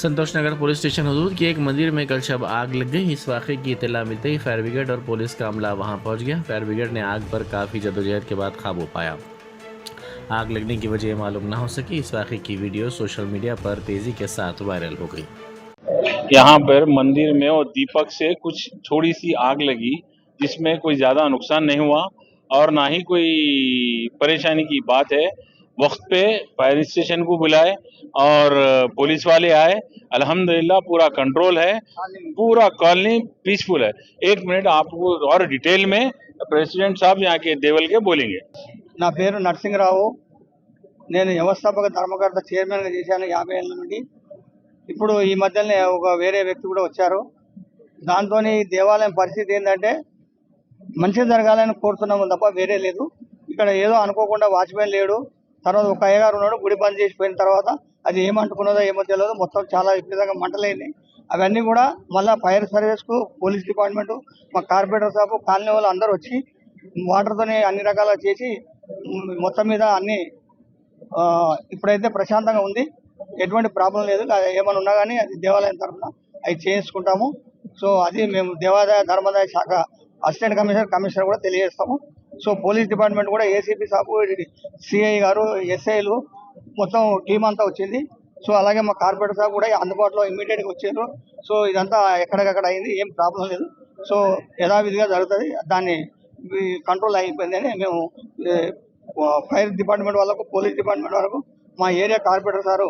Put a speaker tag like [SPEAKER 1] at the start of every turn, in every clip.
[SPEAKER 1] संतोष नगर police station हदूद के एक मंदिर में कल शब आग लग गई। इस वाक़े की इत्तला मिलते ही फायर ब्रिगेड और पुलिस का अमला वहां पहुंच गया। फायर ब्रिगेड ने आग पर काफ़ी जदोजहद के बाद काबू पाया। आग लगने की वजह मालूम न हो सकी। इस वाक़े की वीडियो सोशल मीडिया पर तेज़ी के साथ वायरल हो गई।
[SPEAKER 2] यहाँ पर मंदिर में और दीपक से कुछ थोड़ी सी आग लगी, जिसमें कोई ज़्यादा नुकसान नहीं हुआ और ना ही कोई परेशानी की बात है। वक्त पे फायर स्टेशन को बुलाए और पुलिस वाले आए। अल्हम्दुलिल्लाह पूरा कंट्रोल है, पूरा कॉलोनी पीसफुल है। 1 मिनट आपको और डिटेल में प्रेसिडेंट साहब यहाँ के देवल के बोलेंगे।
[SPEAKER 3] నా పేరు నరసింహరావు. నేను వ్యవస్థాపక ధర్మకర్త చైర్మన్గా చేశాను 50 ఏళ్ళ నుండి. ఇప్పుడు ఈ మధ్యనే ఒక వేరే వ్యక్తి కూడా వచ్చారు. దాంతో ఈ దేవాలయం పరిస్థితి ఏంటంటే మంచి జరగాలని కోరుతున్నాము తప్ప వేరే లేదు. ఇక్కడ ఏదో అనుకోకుండా వాచ్మెన్ లేడు, తర్వాత ఒక అయ్యగారు ఉన్నాడు. గుడి బంద్ చేసిపోయిన తర్వాత అది ఏమంటుకున్నదో ఏమో తెలియదు, మొత్తం చాలా విపరీతంగా మంటలైనాయి. అవన్నీ కూడా మళ్ళీ ఫైర్ సర్వీస్కు, పోలీస్ డిపార్ట్మెంటు, మా కార్పొరేటర్ సాబు, కాలనీ వాళ్ళు అందరూ వచ్చి వాటర్తోనే అన్ని రకాలుగా చేసి మొత్తం మీద అన్ని ఇప్పుడైతే ప్రశాంతంగా ఉంది. ఎటువంటి ప్రాబ్లం లేదు. ఏమైనా ఉన్నా కానీ అది దేవాలయం తరఫున అవి చేసుకుంటాము. సో అది మేము దేవాదాయ ధర్మాదాయ శాఖ అసిస్టెంట్ కమిషనర్ కూడా తెలియజేస్తాము. సో పోలీస్ డిపార్ట్మెంట్ కూడా ఏసీపీ సాబు, సిఐ గారు, ఎస్ఐలు మొత్తం టీం అంతా వచ్చింది. సో అలాగే మా కార్పొరేటర్ సాబ్ కూడా అందుబాటులో ఇమ్మీడియట్గా వచ్చారు. సో ఇదంతా ఎక్కడికక్కడ అయింది, ఏం ప్రాబ్లం లేదు. సో యథావిధిగా జరుగుతుంది. దాన్ని కంట్రోల్ అయిపోయిందని మేము ఫైర్ డిపార్ట్మెంట్ వాళ్ళకు, పోలీస్ డిపార్ట్మెంట్ వాళ్ళకు, మా area corporator sir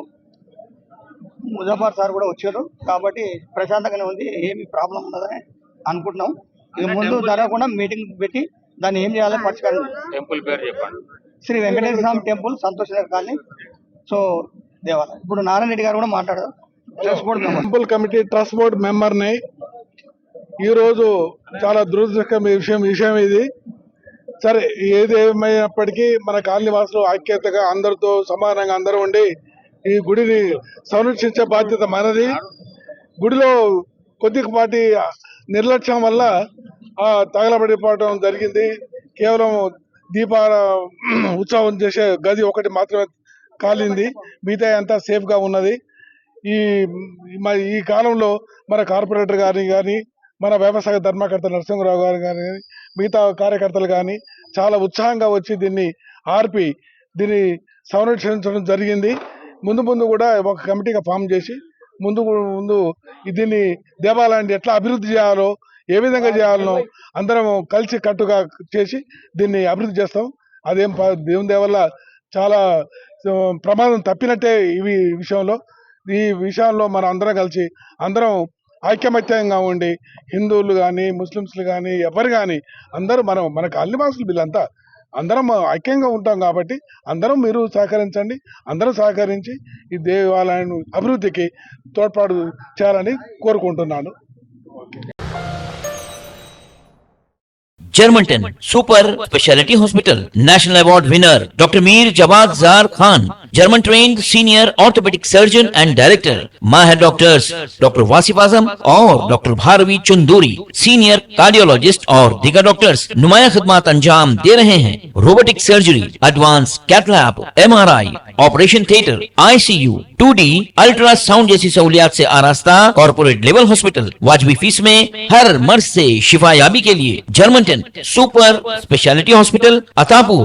[SPEAKER 3] Muzaffar sir కూడా వచ్చారు. కాబట్టి ప్రశాంతంగానే ఉంది, ఏమి ప్రాబ్లం ఉండదని అనుకుంటున్నాం. ఇక ముందు జరగకుండా మీటింగ్ పెట్టి దాన్ని ఏం చేయాలో పరిష్కారం.
[SPEAKER 2] టెంపుల్ పేరు చెప్పండి.
[SPEAKER 3] Shri Venkateswara Swami temple, Santosh Nagar colony. So దేవాలయం. ఇప్పుడు నారాయణ రెడ్డి గారు కూడా మాట్లాడారు.
[SPEAKER 4] టెంపుల్ కమిటీ ట్రస్ట్ బోర్డ్ మెంబర్ని. ఈరోజు చాలా దురదృష్టకరమైన విషయం ఇది. సరే, ఏది ఏమైనప్పటికీ మన కాలనీ వాసులు ఐక్యతగా అందరితో సమానంగా అందరూ ఉండి ఈ గుడిని సంరక్షించే బాధ్యత మనది. గుడిలో కొద్దిపాటి నిర్లక్ష్యం వల్ల తగలబడిపోవడం జరిగింది. కేవలం దీపాల ఉత్సవం చేసే గది ఒకటి మాత్రమే కాలింది, మిగతా అంతా సేఫ్గా ఉన్నది. ఈ కాలంలో మన కార్పొరేటర్ గారిని కానీ, మన వ్యవసాయ ధర్మకర్త నరసింహరావు గారు కానీ, మిగతా కార్యకర్తలు కానీ చాలా ఉత్సాహంగా వచ్చి దీన్ని ఆర్పి దీన్ని సంరక్షించడం జరిగింది. ముందు కూడా ఒక కమిటీగా ఫామ్ చేసి ముందు దీన్ని దేవాలయాన్ని ఎట్లా అభివృద్ధి చేయాలో, ఏ విధంగా చేయాలనో అందరం కలిసి కట్టుగా చేసి దీన్ని అభివృద్ధి చేస్తాం. అదేం దేవుని దయ వల్ల చాలా ప్రమాదం తప్పినట్టే ఈ విషయంలో మనం అందరం కలిసి అందరం ఐకమత్యంగా ఉండి, హిందువులు కానీ, ముస్లింస్లు కానీ, ఎవరు కానీ అందరూ మన కాలనీ వాసులు వీళ్ళంతా అందరం ఐక్యంగా ఉంటాం. కాబట్టి అందరం మీరు సహకరించండి. అందరూ సహకరించి ఈ దేవాలయం అభివృద్ధికి తోడ్పాటు చేయాలని కోరుకుంటున్నాను.
[SPEAKER 5] जर्मनटन super speciality hospital national award winner doctor Mir Jawad Jar Khan, German trained senior orthopaedic surgeon and director, माहिर डॉक्टर्स डॉक्टर वासिफ आजम और doctor Bharvi Chanduri, senior cardiologist और दीगर डॉक्टर्स नुमाया खिदमत अंजाम दे रहे हैं। Robotic surgery, advance cath lab, MRI, operation theatre, ICU, 2D ultrasound जैसी सहूलियात से आरास्ता कॉर्पोरेट लेवल हॉस्पिटल। वाजबी फीस में हर मर्ज से शिफायाबी के लिए Germanton super speciality hospital, Attapur.